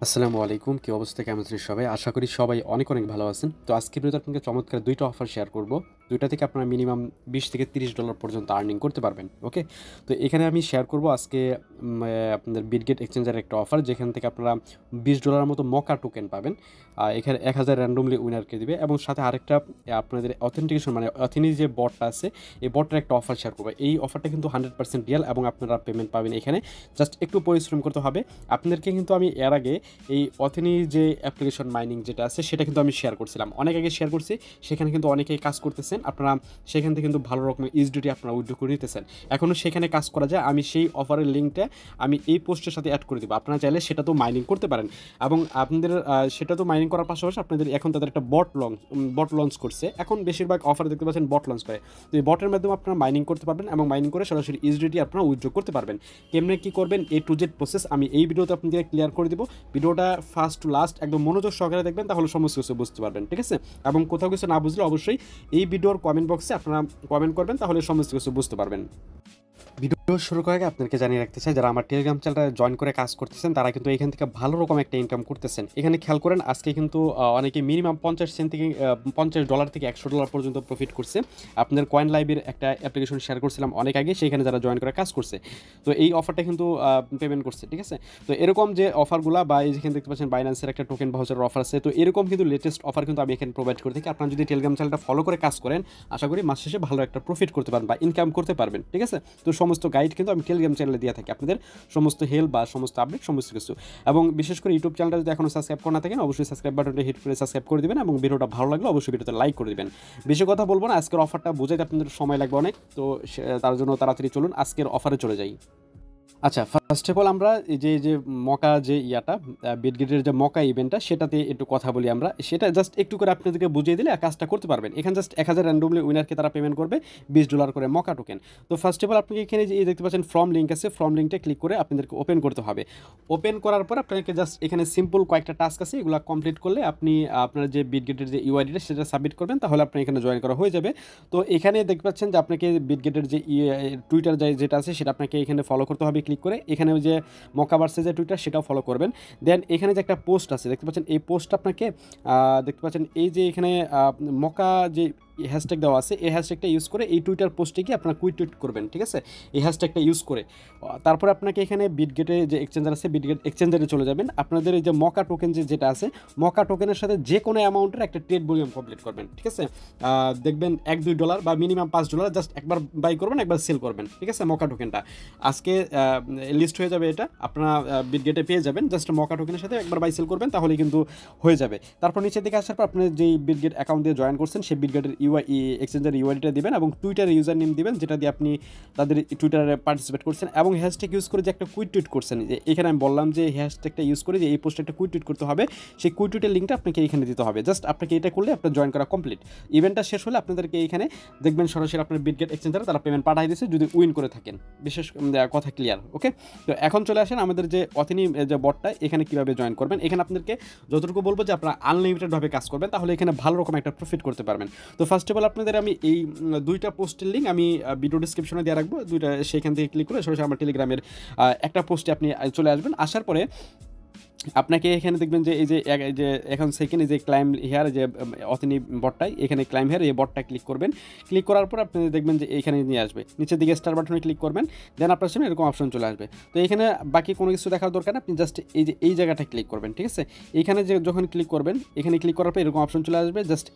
আসসালামু আলাইকুম। কি অবস্থা? কেমন আছেন সবাই? আশা করি সবাই অনেক, অনেক ভালো আছেন। তো আজকের ভিডিওতে আপনাকে চমৎকার ২ টা অফার শেয়ার করব। ২ টা থেকে আপনারা মিনিমাম $20 থেকে $30 পর্যন্ত আর্নিং করতে পারবেন। ওকে? তো এখানে আমি শেয়ার করব আজকে আপনাদের বিটগেট এক্সচেঞ্জের একটা অফার যেখান থেকে আপনারা $20 মতো মকা টোকেন পাবেন। এখানে ১,০০০ র‍্যান্ডমলি উইনারকে দিবে এবং সাথে আরেকটা আপনাদের অথেন্টিকেশন মানে অথেনি যে বটটা আছে, এই বটটার একটা অফার শেয়ার করব। এই অফারটা কিন্তু 100% রিয়াল এবং আপনারা পেমেন্ট পাবেন এখানে। জাস্ট একটু পরিশ্রম করতে হবে। আপনাদেরকে কিন্তু আমি এর আগে এই অথেনি যে অ্যাপ্লিকেশন মাইনিং যেটা আছে সেটা কিন্তু আমি শেয়ার করছিলাম। অনেক আগে শেয়ার করছি। সেখানে কিন্তু অনেকেই কাজ করতেছেন। আপনারা সেখান থেকে কিন্তু ভালো রকমের ইউএসডিটি আপনারা উইথড্র করে নিতেছেন। এখনও সেখানে কাজ করা যায়। আমি সেই অফারের লিঙ্কটা আমি এই পোস্টের সাথে অ্যাড করে দিব। আপনারা চাইলে সেটাতেও মাইনিং করতে পারেন এবং আপনাদের সেটাতেও মাইনিং করার পাশাপাশি আপনাদের এখন তাদের একটা বট লঞ্চ করছে। এখন বেশিরভাগ অফার দেখতে পাচ্ছেন বট লঞ্চ করে। তো এই বটের মাধ্যমে আপনারা মাইনিং করতে পারবেন এবং মাইনিং করে সরাসরি ইউএসডিটি আপনারা উইথড্র করতে পারবেন। কেমনে কী করবেন A to Z প্রসেস আমি এই ভিডিওতে আপনাদের ক্লিয়ার করে দিব। ভিডিওটা ফার্স্ট টু লাস্ট একদম মনোযোগ সহকারে দেখবেন, তাহলে সমস্ত কিছু বুঝতে পারবেন। ঠিক আছে? এবং কোথাও কিছু না বুঝলে অবশ্যই এই ভিডিওর কমেন্ট বক্সে আপনারা কমেন্ট করবেন, তাহলে সমস্ত কিছু বুঝতে পারবেন। ভিডিও শুরু করার আগে আপনাদেরকে জানিয়ে রাখতে চাই, যারা আমার টেলিগ্রাম চ্যানেলটা জয়েন করে কাজ করতেছেন তারা কিন্তু এখান থেকে ভালো রকম একটা ইনকাম করতেছেন। এখানে খেয়াল করেন, আজকে কিন্তু অনেকে মিনিমাম 50 সেন্ট থেকে $50 থেকে $100 পর্যন্ত প্রফিট করছে। আপনাদের কয়েন লাইভের একটা অ্যাপ্লিকেশন শেয়ার করছিলাম অনেক আগে, সেইখানে যারা জয়েন করে কাজ করছে, তো এই অফারটা কিন্তু পেমেন্ট করছে। ঠিক আছে? তো এরকম যে অফারগুলো বা এই যেখানে দেখতে পাচ্ছেন বাইন্যান্সের একটা টোকেন ভাউচারের অফার আছে, তো এরকম কিন্তু লেটেস্ট অফার কিন্তু আমি এখানে প্রোভাইড করে থাকি। আপনারা যদি টেলিগ্রাম চ্যানেলটা ফলো করে কাজ করেন, আশা করি মাস শেষে ভালো একটা প্রফিট করতে পারবেন বা ইনকাম করতে পারবেন। ঠিক আছে? তো সমস্ত গাইড কিন্তু আমি টেলিগ্রাম চ্যানেলে দিয়ে থাকি আপনাদের, সমস্ত হেল্প বা সমস্ত আপডেট সমস্ত কিছু। এবং বিশেষ করে ইউটিউব চ্যানেলটা যদি এখনও সাবস্ক্রাইব করা না থাকেন, অবশ্যই সাবস্ক্রাইব বাটনটা হিট করে সাবস্ক্রাইব করে দিবেন এবং ভিডিওটা ভালো লাগলে অবশ্যই ভিডিওতে লাইক করে দিবেন। বেশি কথা বলবো না, আজকের অফারটা বোঝাইতে আপনাদের সময় লাগবে অনেক, তো তার জন্য তাড়াতাড়ি চলুন আজকের অফারে চলে যাই। আচ্ছা, ফার্স্ট অফ অল আমরা এই যে মকা যে বিটগেটের যে মকা ইভেন্টটা সেটাতে একটু কথা বলি আমরা। সেটা জাস্ট একটু করে আপনাদেরকে বুঝিয়ে দিলে কাজটা করতে পারবেন। এখানে জাস্ট ১,০০০ র্যান্ডমলি উইনারকে তারা পেমেন্ট করবে $20 করে মকা টোকেন। তো ফার্স্ট অফ অল আপনি এখানে যে দেখতে পাচ্ছেন ফর্ম লিঙ্ক আছে, ফর্ম লিঙ্কটা ক্লিক করে আপনাদেরকে ওপেন করতে হবে। ওপেন করার পর আপনাকে জাস্ট এখানে সিম্পল কয়েকটা টাস্ক আছে, এগুলো কমপ্লিট করলে আপনি আপনার যে বিটগেটের যে ইউআইডিটা সেটা সাবমিট করবেন, তাহলে আপনি এখানে জয়েন করা হয়ে যাবে। তো এখানে দেখতে পাচ্ছেন যে আপনাকে বিটগেটের যে টুইটার যেটা আছে সেটা আপনাকে এখানে ফলো করতে হবে ক্লিক করে। এখানে যে মকাভার্সের যে টুইটার সেটাও ফলো করবেন। দেন এখানে যে একটা পোস্ট আছে দেখতে পাচ্ছেন, এই পোস্টটা আপনাকে দেখতে পাচ্ছেন এই যে এখানে মকা যে হ্যাশট্যাগ দেওয়া আছে, এই হ্যাশট্যাগটা ইউজ করে এই টুইটার পোস্টে গিয়ে আপনারা কুইট টুইট করবেন। ঠিক আছে? এই হ্যাশট্যাগটা ইউজ করে তারপরে আপনাকে এখানে বিটগেটে যে এক্সচেঞ্জার আছে, বিটগেট এক্সচেঞ্জারে চলে যাবেন। আপনাদের এই যে মকা টোকেন যেটা আছে, মকা টোকেনের সাথে যে কোনো অ্যামাউন্টের একটা ট্রেড ভলিউম কমপ্লিট করবেন। ঠিক আছে? দেখবেন $1-2 বা মিনিমাম $5 জাস্ট একবার বাই করবেন, একবার সেল করবেন। ঠিক আছে? মকা টোকেনটা আজকে লিস্ট হয়ে যাবে, এটা আপনারা বিটগেটে পেয়ে যাবেন। জাস্ট মকা টোকেনের সাথে একবার বাই সেল করবেন, তাহলে কিন্তু হয়ে যাবে। তারপর নিচের দিকে আসার পর আপনি যেই বিটগেট অ্যাকাউন্ট দিয়ে জয়েন করছেন সেই বিটগেটের এক্সচেঞ্জের ইউআইডিটা দিবেন এবং টুইটার ইউজার নেম দিবেন, যেটা দিয়ে আপনি তাদের টুইটারে পার্টিসিপেট করছেন এবং হ্যাশট্যাগ ইউজ করে যে একটা কুইট টুইট করছেন। যে এখানে আমি বললাম যে হ্যাশট্যাগটা ইউজ করে যে এই পোস্টে একটা কুইট টুইট করতে হবে, সেই কুইট টুইটের লিঙ্কটা আপনাকে এখানে দিতে হবে। জাস্ট আপনাকে এটা করলে আপনার জয়েন করা কমপ্লিট। ইভেন্টটা শেষ হলে আপনাদেরকে এইখানে দেখবেন সরাসরি আপনার বিটগেট এক্সচেঞ্জারে তারা পেমেন্ট পাঠিয়ে দিয়েছে যদি উইন করে থাকেন। বিশেষ কথা ক্লিয়ার? ওকে, তো এখন চলে আসেন আমাদের যে অথেনি যে বটটা, এখানে কীভাবে জয়েন করবেন। এখানে আপনাদেরকে যতটুকু বলবো যে আপনারা আনলিমিটেডভাবে কাজ করবেন, তাহলে এখানে ভালো রকম একটা প্রফিট করতে পারবেন। তো ফার্স্ট অফ অল আপনাদের আমি এই 2টা পোস্টের লিঙ্ক আমি ভিডিও ডিসক্রিপশনে দিয়ে রাখবো, 2টা সেইখান থেকে ক্লিক করে সরাসরি আমার টেলিগ্রামের একটা পোস্টে আপনি চলে আসবেন। আসার পরে আপনাকে এখানে দেখবেন যে এই যে এখন সেকেন্ড এই যে ক্লাইম হেয়ার যে অথেনি বটটাই, এখানে ক্লাইম হেয়ার এই বটটা ক্লিক করবেন। ক্লিক করার পর আপনি দেখবেন যে এখানে নিয়ে আসবে, নিচের দিকে স্টার বাটনে ক্লিক করবেন। দেন আপনার সামনে এরকম অপশন চলে আসবে। তো এখানে বাকি কোনো কিছু দেখার দরকার না, আপনি জাস্ট এই যে এই জায়গাটা ক্লিক করবেন। ঠিক আছে? এখানে যে যখন ক্লিক করবেন, এখানে ক্লিক করার পর এরকম অপশন চলে আসবে, জাস্ট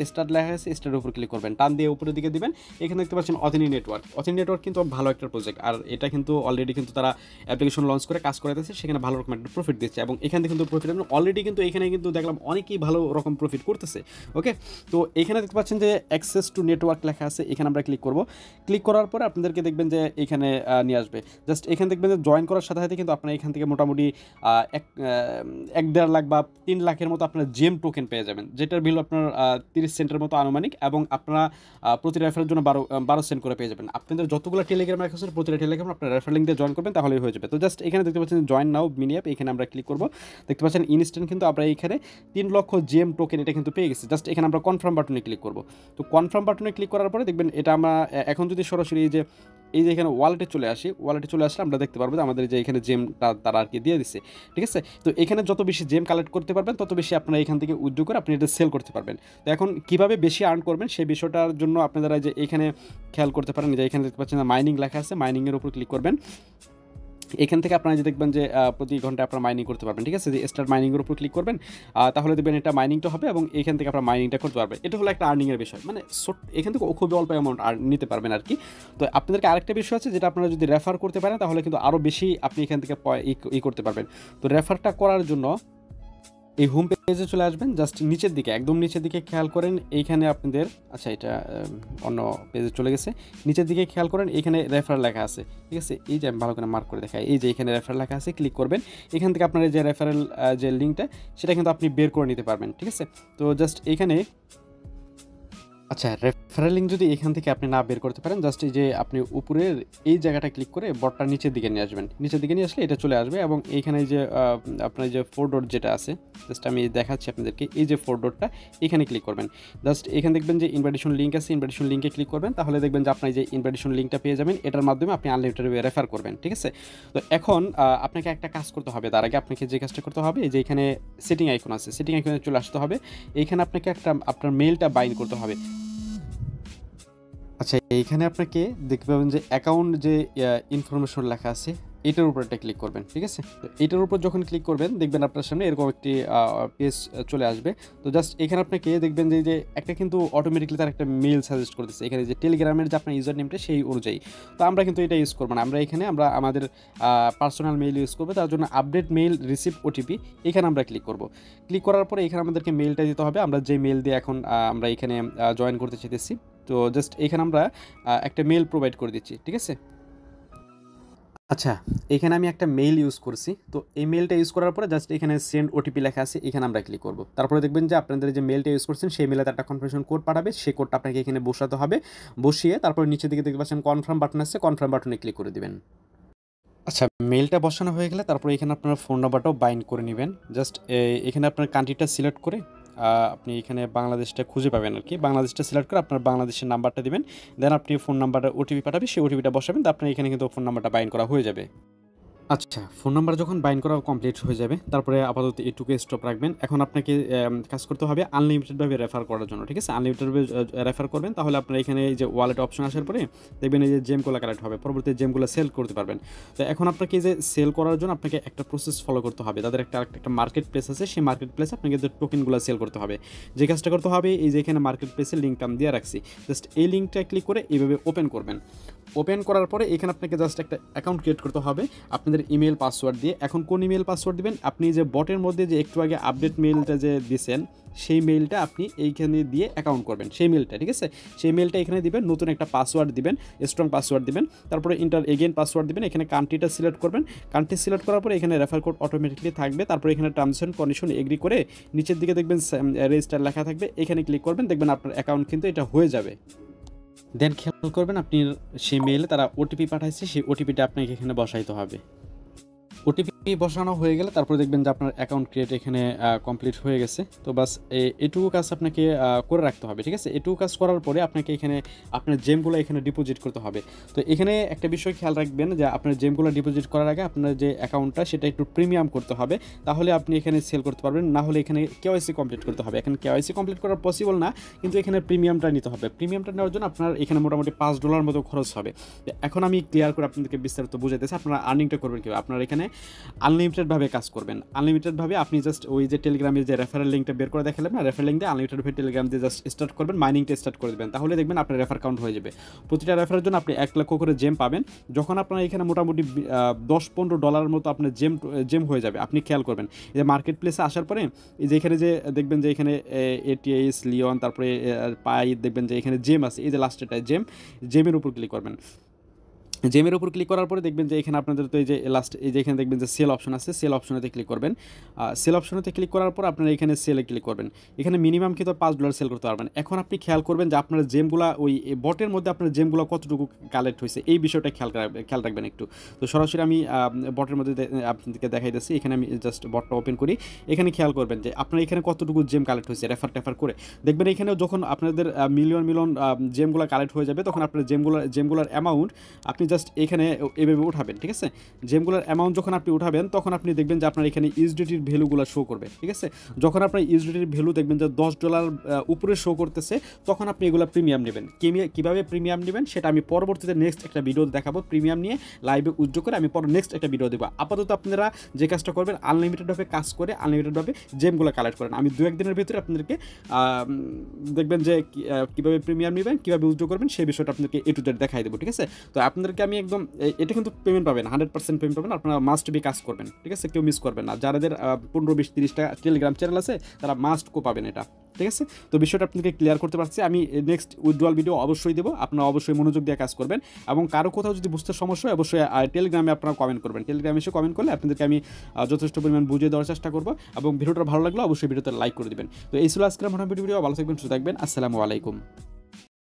স্টার্ট লেখা আছে, স্টারের উপর ক্লিক করবেন, টান দিয়ে উপরের দিকে দিবেন। এখানে দেখতে পাচ্ছেন অথেনি নেটওয়ার্ক। অথেনি নেটওয়ার্ক কিন্তু ভালো একটা প্রজেক্ট, আর এটা কিন্তু অলরেডি কিন্তু তারা অ্যাপ্লিকেশন লঞ্চ করে কাজ করে দিচ্ছে, সেখানে ভালো রকম একটা প্রফিট দিচ্ছে এবং এখান থেকে কিন্তু প্রফিট অলরেডি কিন্তু এখানে কিন্তু দেখলাম অনেকেই ভালো রকম প্রফিট করতেছে। ওকে, তো এখানে দেখতে পাচ্ছেন যে অ্যাক্সেস টু নেটওয়ার্ক লেখা আছে, এখানে আমরা ক্লিক করব। ক্লিক করার পরে আপনাদেরকে দেখবেন যে এখানে নিয়ে আসবে। জাস্ট এখানে দেখবেন যে জয়েন করার সাথে সাথে কিন্তু আপনার এখান থেকে মোটামুটি 1-1.5 লাখ বা 3 লাখের মতো আপনার জেম টোকেন পেয়ে যাবেন, যেটার ভ্যালু আপনার 30 সেন্টের মতো আনুমানিক, এবং আপনারা প্রতি রেফারের জন্য 12 সেন্ট করে পেয়ে যাবেন। আপনাদের যতগুলো টেলিগ্রাম আছে প্রতিটা টেলিগ্রাম আপনার রেফার লিঙ্ক দিয়ে জয়েন করবেন, তাহলেই হয়ে যাবে। তো জাস্ট এখানে দেখতে পাচ্ছেন জয়েন নাও মিনি অ্যাপ, এখানে আমরা ক্লিক করব। দেখতে পাচ্ছেন ইনস্ট্যান্ট কিন্তু আমরা এখানে 3 লক্ষ জেম টোকেন এটা কিন্তু পেয়ে গেছি। জাস্ট এখানে আমরা কনফার্ম বাটনে ক্লিক করব। তো কনফার্ম বাটনে ক্লিক করার পরে দেখবেন এটা আমরা এখন যদি সরাসরি এই যে এই যে এখানে ওয়ালেটে চলে আসি, ওয়ালেটে চলে আসলে আমরা দেখতে পারবো যে আমাদের যে এখানে জেমটা তারা আর কি দিয়ে দিচ্ছে, ঠিক আছে। তো এখানে যত বেশি জেম কালেক্ট করতে পারবেন তত বেশি আপনারা এখান থেকে উইথড্র করে আপনি এটা সেল করতে পারবেন। তো এখন কীভাবে বেশি আর্ন করবেন সেই বিষয়টার জন্য আপনারা যে এখানে খেয়াল করতে পারেন, যে এখানে দেখতে পাচ্ছেন মাইনিং লেখা আছে, মাইনিংয়ের উপর ক্লিক করবেন। এখান থেকে আপনারা যে দেখবেন যে প্রতি ঘন্টায় আপনারা মাইনিং করতে পারবেন, ঠিক আছে। যে স্টার্ট মাইনিংয়ের উপর ক্লিক করবেন, তাহলে দেখবেন এটা মাইনিংটা হবে এবং এখান থেকে আপনারা মাইনিংটা করতে পারবেন। এটা হলো একটা আর্নিংয়ের বিষয়, মানে এখান থেকে খুবই অল্প অ্যামাউন্ট নিতে পারবেন আর কি। তো আপনাদেরকে আরেকটা বিষয় আছে যেটা আপনারা যদি রেফার করতে পারেন তাহলে কিন্তু আরও বেশি আপনি এখান থেকে করতে পারবেন। তো রেফারটা করার জন্য এই হোম পেজে চলে আসবেন, জাস্ট নিচের দিকে, একদম নিচের দিকে খেয়াল করেন এইখানে আপনাদের, আচ্ছা এটা অন্য পেজে চলে গেছে, নিচের দিকে খেয়াল করেন এখানে রেফার লেখা আছে, ঠিক আছে। এই যে আমি ভালো করে মার্ক করে দেখাই, এই যে এখানে রেফার লেখা আছে, ক্লিক করবেন। এখান থেকে আপনার যে রেফারেল যে লিঙ্কটা সেটা কিন্তু আপনি বের করে নিতে পারবেন, ঠিক আছে। তো জাস্ট এখানে, আচ্ছা রেফারেল লিঙ্ক যদি এখান থেকে আপনি না বের করতে পারেন, জাস্ট এই যে আপনি উপরের এই জায়গাটা ক্লিক করে বটটা নিচের দিকে নিয়ে আসবেন, নিচের দিকে নিয়ে আসলে এটা চলে আসবে এবং এইখানে যে আপনার যে 4 ডট যেটা আছে, জাস্ট আমি দেখাচ্ছি আপনাদেরকে, এই যে 4 ডটটা এখানে ক্লিক করবেন। জাস্ট এখানে দেখবেন যে ইনভাইটেশন লিঙ্ক আছে, ইনভাইটেশন লিঙ্কে ক্লিক করবেন, তাহলে দেখবেন যে আপনি যে ইনভাইটেশন লিঙ্কটা পেয়ে যাবেন, এটার মাধ্যমে আপনি আনলিমিটেড রেফার করবেন, ঠিক আছে। তো এখন আপনাকে একটা কাজ করতে হবে, তার আগে আপনাকে যে কাজটা করতে হবে, যে এখানে সেটিং আইকন আছে, সেটিং আইকনে চলে আসতে হবে। এইখানে আপনাকে একটা আপনার মেইলটা বাইন্ড করতে হবে। আচ্ছা এইখানে আপনাকে দেখতে পাবেন যে অ্যাকাউন্ট যে ইনফরমেশন লেখা আছে, এটার উপর একটা ক্লিক করবেন, ঠিক আছে। তো এটার উপর যখন ক্লিক করবেন দেখবেন আপনার সামনে এরকম একটি পেজ চলে আসবে। তো জাস্ট এখানে আপনাকে দেখবেন যে একটা কিন্তু অটোমেটিকলি তার একটা মেইল সাজেস্ট করতেছে, এখানে যে টেলিগ্রামের যে আপনার ইউজার নেমটা সেই অনুযায়ী। তো আমরা কিন্তু এটা ইউজ করবো না, আমরা এখানে আমাদের পার্সোনাল মেইল ইউজ করবো। তার জন্য আপডেট মেইল রিসিভ ওটিপি, এখানে আমরা ক্লিক করব। ক্লিক করার পরে এখানে আমাদেরকে মেইলটা দিতে হবে, আমরা যে মেইল দিয়ে এখন আমরা এখানে জয়েন করতে চাইতেছি। তো জাস্ট এখানে আমরা একটা মেইল প্রোভাইড করে দিচ্ছি, ঠিক আছে। আচ্ছা এখানে আমি একটা মেইল ইউজ করছি, তো এই মেইলটা ইউজ করার পরে জাস্ট এখানে সেন্ড ওটিপি লেখা আছে, এখানে আমরা ক্লিক করব। তারপরে দেখবেন যে আপনাদের যে মেইলটা ইউজ করছেন সেই মেইলে একটা কনফার্মেশন কোড পাঠাবে, সেই কোডটা আপনাকে এখানে বসাতে হবে। বসিয়ে তারপরে নিচের দিকে দেখতে পাচ্ছেন কনফার্ম বাটন আছে, কনফার্ম বাটনে ক্লিক করে দিবেন। আচ্ছা মেইলটা বসানো হয়ে গেলে তারপরে এখানে আপনার ফোন নাম্বারটাও বাইন্ড করে নেবেন। জাস্ট এখানে আপনার কান্ট্রিটা সিলেক্ট করে আপনি এখানে বাংলাদেশটা খুঁজে পাবেন আর কি, বাংলাদেশটা সিলেক্ট করে আপনার বাংলাদেশের নাম্বারটা দিবেন, দেন আপনি ফোন নাম্বারটা ওটিপি পাঠাবে, সেই ওটিপিটা বসাবেন, তো আপনার এখানে কিন্তু ফোন নাম্বারটা বাইন্ড করা হয়ে যাবে। আচ্ছা ফোন নাম্বার যখন বাইন্ড করা কমপ্লিট হয়ে যাবে তারপরে আপাতত এটুকু স্টপ রাখবেন। এখন আপনাকে কাজ করতে হবে আনলিমিটেডভাবে রেফার করার জন্য, ঠিক আছে। আনলিমিটেডভাবে রেফার করবেন, তাহলে আপনার এখানে এই যে ওয়ালেট অপশন আসার পরে দেখবেন এই যে জেমগুলো কালেক্ট হবে, পরবর্তী জেমগুলো সেল করতে পারবেন। তো এখন আপনাকে এই যে সেল করার জন্য আপনাকে একটা প্রসেস ফলো করতে হবে, তাদের একটা মার্কেট প্লেস আছে, সেই মার্কেট প্লেসে আপনাকে যে টোকেনগুলো সেল করতে হবে। যে কাজটা করতে হবে, এই যে এখানে মার্কেট প্লেসের লিঙ্কটা আমি দিয়ে রাখছি, জাস্ট এই লিঙ্কটা ক্লিক করে এইভাবে ওপেন করবেন। ওপেন করার পরে এখানে আপনাকে জাস্ট একটা অ্যাকাউন্ট ক্রিয়েট করতে হবে আপনাদের ইমেল পাসওয়ার্ড দিয়ে। এখন কোন ইমেল পাসওয়ার্ড দিবেন, আপনি যে বটের মধ্যে যে একটু আগে আপডেট মেইলটা যে দিয়েছেন সেই মেইলটা আপনি এইখানে দিয়ে অ্যাকাউন্ট করবেন, সেই মেইলটা, ঠিক আছে। সেই মেইলটা এখানে দিবেন, নতুন একটা পাসওয়ার্ড দিবেন, স্ট্রং পাসওয়ার্ড দিবেন, তারপরে ইন্টার এগেন পাসওয়ার্ড দিবেন। এখানে কান্ট্রিটা সিলেক্ট করবেন, কান্ট্রি সিলেক্ট করার পরে এখানে রেফার কোড অটোমেটিকলি থাকবে, তারপরে এখানে টার্মস অ্যান্ড কন্ডিশন এগ্রি করে নিচের দিকে দেখবেন রেজিস্টার লেখা থাকবে, এখানে ক্লিক করবেন, দেখবেন আপনার অ্যাকাউন্ট কিন্তু এটা হয়ে যাবে। দেন খেয়াল করবেন আপনি সেই মেইলে তারা ওটিপি পাঠাইছে, সেই ওটিপিটা আপনাকে এখানে বসাইতে হবে। ওটিপি বসানো হয়ে গেলে তারপরে দেখবেন যে আপনার অ্যাকাউন্ট ক্রিয়েট এখানে কমপ্লিট হয়ে গেছে। তো বাস এটুকু কাজ আপনাকে করে রাখতে হবে, ঠিক আছে। এটুকু কাজ করার পরে আপনাকে এখানে আপনার জেমগুলো এখানে ডিপোজিট করতে হবে। তো এখানে একটা বিষয় খেয়াল রাখবেন যে আপনার জেমগুলো ডিপোজিট করার আগে আপনার যে অ্যাকাউন্টটা সেটা একটু প্রিমিয়াম করতে হবে, তাহলে আপনি এখানে সেল করতে পারবেন। না হলে এখানে কেওয়াইসি কমপ্লিট করতে হবে। এখানে কেওয়াইসি কমপ্লিট করা পসিবল না, কিন্তু এখানে প্রিমিয়ামটা নিতে হবে। প্রিমিয়ামটা নেওয়ার জন্য আপনার এখানে মোটামুটি $5 মতো খরচ হবে। এখন আমি ক্লিয়ার করে আপনাদেরকে বিস্তারিত বুঝাইতেছি আপনারা আর্নিংটা করবেন কীভাবে। আপনার এখানে আনলিমিটেডভাবে কাজ করবেন। আনলিমিটেডভাবে আপনি জাস্ট ওই যে টেলিগ্রামের যে রেফারেল লিঙ্কটা বের করে দেখালেন না, রেফারেল লিঙ্ক দিয়ে আনলিমিটেডভাবে টেলিগ্রাম দিয়ে জাস্ট স্টার্ট করবেন, মাইনিংটা স্টার্ট করে দেবেন, তাহলে দেখবেন আপনার রেফার কাউন্ট হয়ে যাবে। প্রতিটা রেফারের জন্য আপনি 1 লক্ষ করে জেম পাবেন। যখন আপনার এখানে মোটামুটি $10-15 মতো আপনার জেম হয়ে যাবে, আপনি খেয়াল করবেন এই যে মার্কেট প্লেসে আসার পরে এই যে এখানে যে দেখবেন যে এখানে এটিএস লিওন তারপরে পাই দেখবেন যে এখানে জেম আছে, এই যে লাস্টেরটা জেমের উপর ক্লিক করবেন। জেমের উপর ক্লিক করার পরে দেখবেন যে এখানে আপনাদের তো এই যে লাস্ট এই যে এখানে দেখবেন যে সেল অপশন আছে, সেল অপশনেতে ক্লিক করবেন। সেল অপশনেতে ক্লিক করার পর আপনারা এখানে সেলে ক্লিক করবেন। এখানে মিনিমাম কিন্তু $5 সেল করতে পারবেন। এখন আপনি খেয়াল করবেন যে আপনার জেমগুলো ওই বটের মধ্যে আপনার জেমগুলো কতটুকু কালেক্ট হয়েছে, এই বিষয়টা খেয়াল রাখবেন একটু। তো সরাসরি আমি বটের মধ্যে আপনাদেরকে দেখাইতেছি। এখানে আমি জাস্ট বটটা ওপেন করি, এখানে খেয়াল করবেন যে আপনার এখানে কতটুকু জেম কালেক্ট হয়েছে রেফার করে। দেখবেন এখানেও যখন আপনাদের মিলিয়ন জেমগুলো কালেক্ট হয়ে যাবে তখন আপনার জেমগুলোর অ্যামাউন্ট আপনি জাস্ট এখানে এভাবে উঠাবেন, ঠিক আছে। জেমগুলোর অ্যামাউন্ট যখন আপনি উঠাবেন তখন আপনি দেখবেন যে আপনার এখানে ইউএসডিটির ভ্যালুগুলো শো করবে, ঠিক আছে। যখন আপনার ইউএসডিটির ভ্যালু দেখবেন যে $10 উপরে শো করতেছে, তখন আপনি এগুলো প্রিমিয়াম নেবেন। কীভাবে প্রিমিয়াম নেবেন সেটা আমি পরবর্তীতে নেক্সট একটা ভিডিও দেখাবো। প্রিমিয়াম নিয়ে লাইভে উজ্জ্ব করে আমি নেক্সট একটা ভিডিও দেবো। আপাতত আপনারা যে কাজটা করবেন, আনলিমিটেডভাবে কাজ করে আনলিমিটেডভাবে জেমগুলো কালেক্ট করেন। আমি 2-1 দিনের ভিতরে আপনাদেরকে দেখবেন যে কীভাবে প্রিমিয়াম নেবেন, কীভাবে উজ্জ্ব করবেন সেই বিষয়টা আপনাদেরকে A to Z দেখাই দেবো, ঠিক আছে। তো আপনাদেরকে আমি একদম এটা কিন্তু পেমেন্ট পাবেন, 100% পেমেন্ট পাবেন। আপনারা মাস্ট বি কাজ করবেন, ঠিক আছে, কেউ মিস করবেন না। যাদের 15-20-30টা টেলিগ্রাম চ্যানেল আছে তারা মাস্ট পাবেন এটা, ঠিক আছে। তো বিষয়টা আপনাকে ক্লিয়ার করতে পারছি। আমি নেক্সট উইথড্রয়াল ভিডিও অবশ্যই দেবো, আপনারা অবশ্যই মনোযোগ দিয়ে কাজ করবেন। এবং কারো কোথাও যদি বুঝতে সমস্যা হয় অবশ্যই টেলিগ্রামে আপনারা কমেন্ট করবেন। টেলিগ্রামে এসে কমেন্ট করলে আপনাদেরকে আমি যথেষ্ট পরিমাণ বুঝিয়ে দেওয়ার চেষ্টা করবো। এবং ভিডিওটা ভালো লাগলে অবশ্যই ভিডিওতে লাইক করে দিবেন। তো এই ছিল আজকের মোটামুটি ভিডিও। ভালো থাকবেন, সুস্থ থাকবেন। আসসালামু আলাইকুম।